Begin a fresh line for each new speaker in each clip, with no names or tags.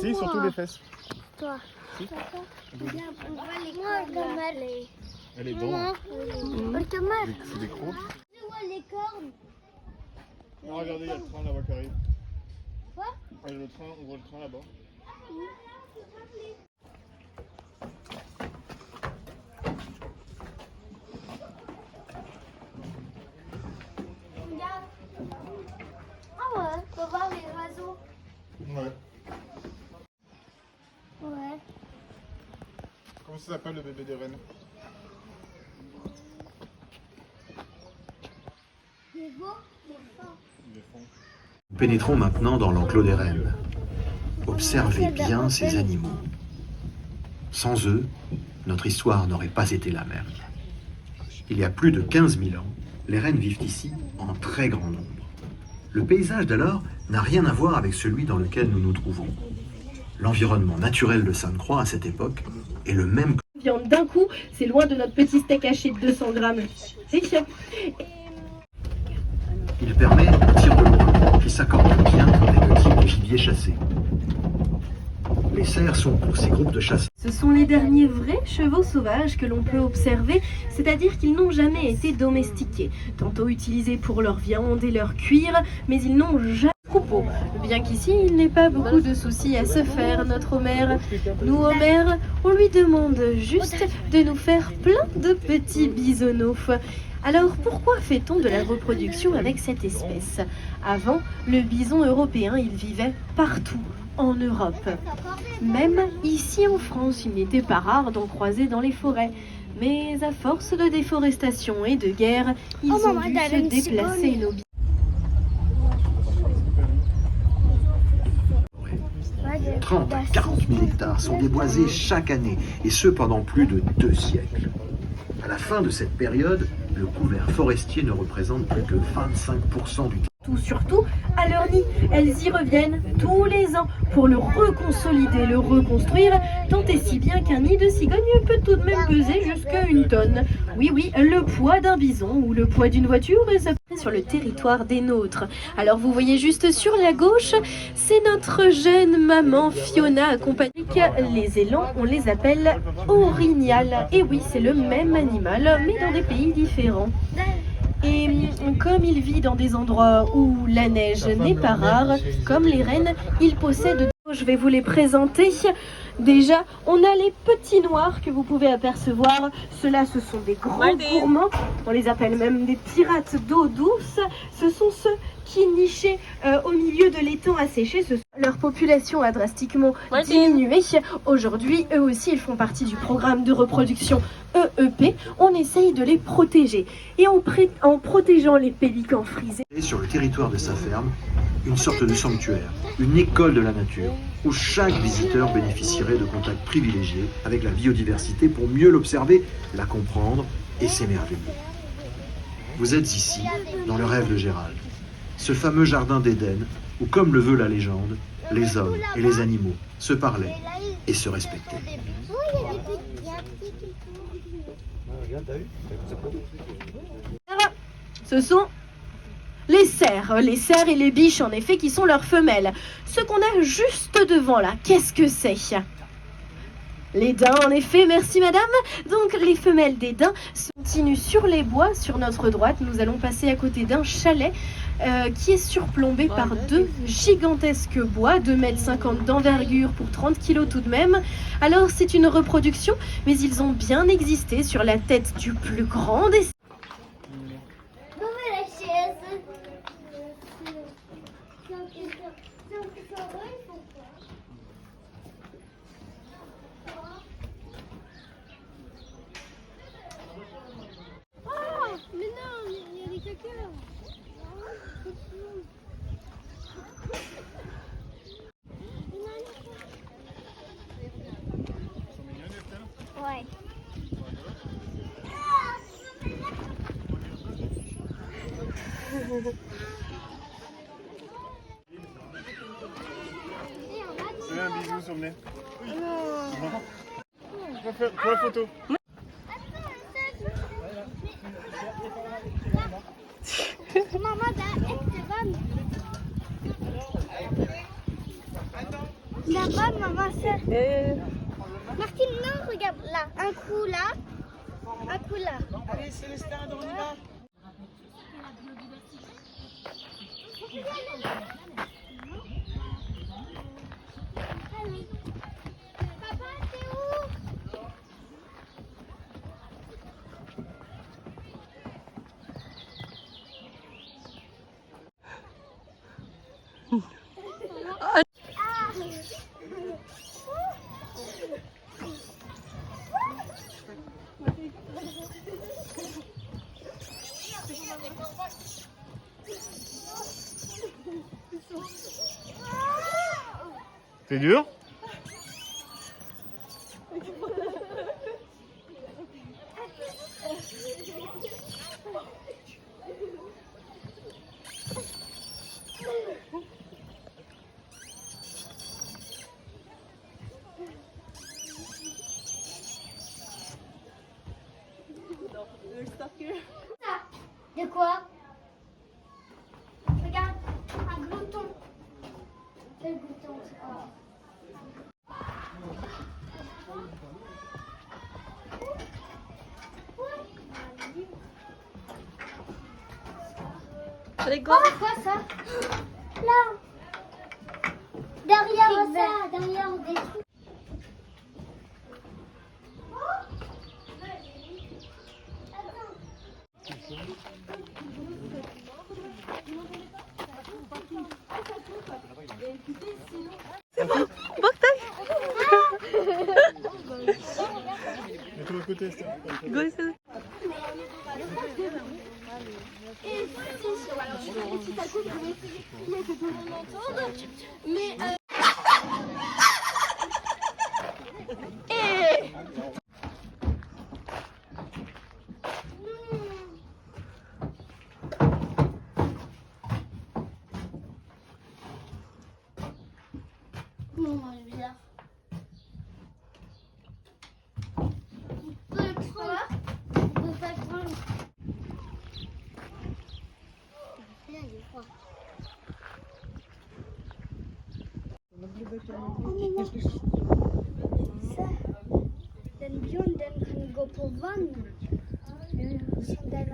Si, surtout les fesses.
Toi.
Si.
On voit les cornes.
Elle est dedans. C'est des crocs.
Je vois les cornes.
Non, regardez, il y a le train là-bas qui arrive.
Quoi?
Il y a le train, on voit le train là-bas.
Regarde. Ah ouais, faut voir les oiseaux.
Ouais.
Ouais.
Comment ça s'appelle le bébé des rennes?
Des veaux, des faux.
Des fons.
Pénétrons maintenant dans l'enclos des rennes. Observez bien ces animaux. Sans eux, notre histoire n'aurait pas été la même. Il y a plus de 15 000 ans, les rennes vivent ici en très grand nombre. Le paysage d'alors n'a rien à voir avec celui dans lequel nous nous trouvons. L'environnement naturel de Sainte-Croix à cette époque est le même que...
Viande d'un coup, c'est loin de notre petit steak haché de 200 grammes.
Il permet un tir de loin qui s'accorde bien avec le type de gibier chassé. Les cerfs sont pour ces groupes de chasseurs.
Ce sont les derniers vrais chevaux sauvages que l'on peut observer, c'est-à-dire qu'ils n'ont jamais été domestiqués, tantôt utilisés pour leur viande et leur cuir, mais ils n'ont jamais troupeau. Bien qu'ici, il n'ait pas beaucoup de soucis à se faire, notre Homère. Nous, Homère, on lui demande juste de nous faire plein de petits bisonneaux. Alors pourquoi fait-on de la reproduction avec cette espèce? Avant, le bison européen, il vivait partout en Europe. Même ici en France, il n'était pas rare d'en croiser dans les forêts. Mais à force de déforestation et de guerre, ils ont dû se déplacer nos bisons.
30 à 40 000 hectares sont déboisés chaque année, et ce pendant plus de 2 siècles. À la fin de cette période, le couvert forestier ne représente plus que 25% du
Surtout à leur nid. Elles y reviennent tous les ans pour le reconsolider, le reconstruire, tant et si bien qu'un nid de cigogne peut tout de même peser jusqu'à 1 tonne. Oui, oui, le poids d'un bison ou le poids d'une voiture est sur le territoire des nôtres. Alors vous voyez juste sur la gauche, c'est notre jeune maman Fiona accompagnée. Les élans, on les appelle orignales. Et oui, c'est le même animal, mais dans des pays différents. Et comme il vit dans des endroits où la neige n'est pas rare, comme les rennes, il possède... Je vais vous les présenter. Déjà, on a les petits noirs que vous pouvez apercevoir. Ceux-là, ce sont des grands gourmands. On les appelle même des pirates d'eau douce. Ce sont ceux qui nichaient au milieu de l'étang asséché. Leur population a drastiquement diminué. Aujourd'hui, eux aussi, ils font partie du programme de reproduction EEP. On essaye de les protéger. Et en protégeant les pélicans frisés.
Sur le territoire de sa ferme, une sorte de sanctuaire, une école de la nature, où chaque visiteur bénéficierait de contacts privilégiés avec la biodiversité pour mieux l'observer, la comprendre et s'émerveiller. Vous êtes ici, dans le rêve de Gérald, ce fameux jardin d'Éden, où, comme le veut la légende, les hommes et les animaux se parlaient et se respectaient.
Ce sont les cerfs et les biches en effet qui sont leurs femelles. Ce qu'on a juste devant là, qu'est-ce que c'est? Les daims en effet, merci madame. Donc les femelles des daims continuent sur les bois. Sur notre droite, nous allons passer à côté d'un chalet qui est surplombé par 2 gigantesques bois, 2,50 m d'envergure pour 30 kg tout de même. Alors c'est une reproduction, mais ils ont bien existé sur la tête du plus grand des...
Mais non, il y a des caca. Ouais.
Fais un bisou sur le nez. Non. Pour la photo.
Maman, da echt van. Là-bas, maman, ça. Martine, non, regarde là. Un coup là. Un coup là.
Allez, Célestin, on y va.
Papa, t'es où?
C'est dur?
De quoi? Regarde, un glouton. Quel glouton?
Allez, go.
Oh, c'est quoi ça? Là. Derrière ça, derrière des trucs.
Mets-toi à côté, ça.
Go, c'est
Non, c'est bizarre. On peut le prendre. On peut pas le prendre. Là, il est froid. Ça, den Björn, den kan gå på vatten. Som den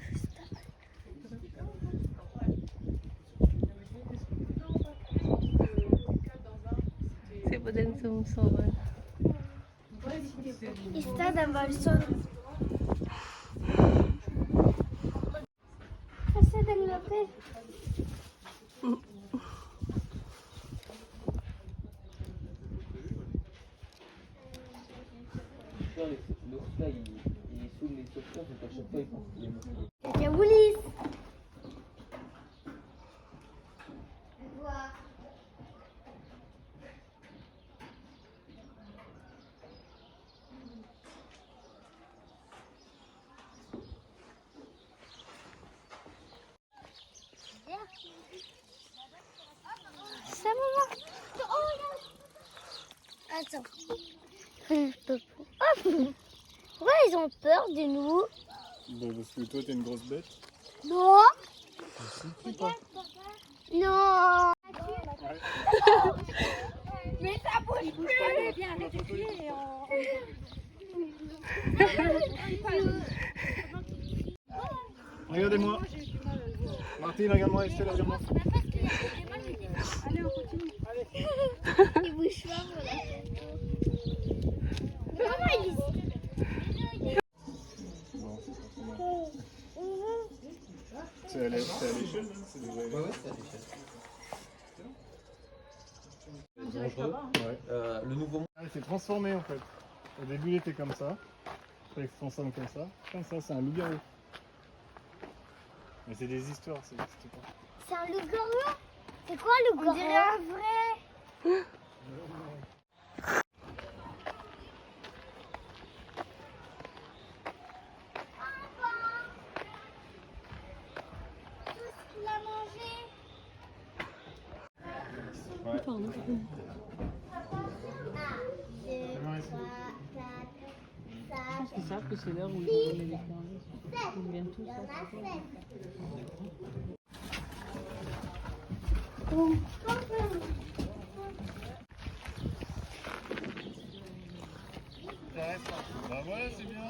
första.
C'est på den som sover.
Istället var det så. Jag ser den uppe.
Là, il saoule les sauveteurs, donc à chaque fois, il pense qu'il est mort.
Il y a Willis. C'est maman. Oh, regarde. Attends. Je peux pas. Oh. Pourquoi ils ont peur de nous?
Bah, parce que toi, t'es une grosse bête.
Non.
Si, pas.
Non.
Mais
ça bouge plus. Bien avec les pieds.
Regardez-moi. Martine, regarde-moi. Estelle, regarde-moi.
Allez, on continue. Il bouge pas. Maman, il
C'est à l'échelle, hein? C'est déjà...
Ouais, c'est à l'échelle.
Ouais.
Le nouveau monde.
Ah, il s'est transformé en fait. Au début, il était comme ça. Après, il se transforme comme ça. Comme ça, c'est un loup-garou. Mais c'est des histoires, c'est pas.
C'est un loup-garou? C'est quoi le loup-garou? On dirait un vrai. Tout ce qu'il a mangé.
Ouais.
Pardon.
Ils savent que c'est l'heure où ils vont donner les points. Ils viennent tous.
intéressant. Bah voilà, c'est bien.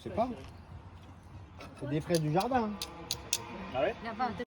Je sais pas. C'est des fraises du jardin.
Ah ouais?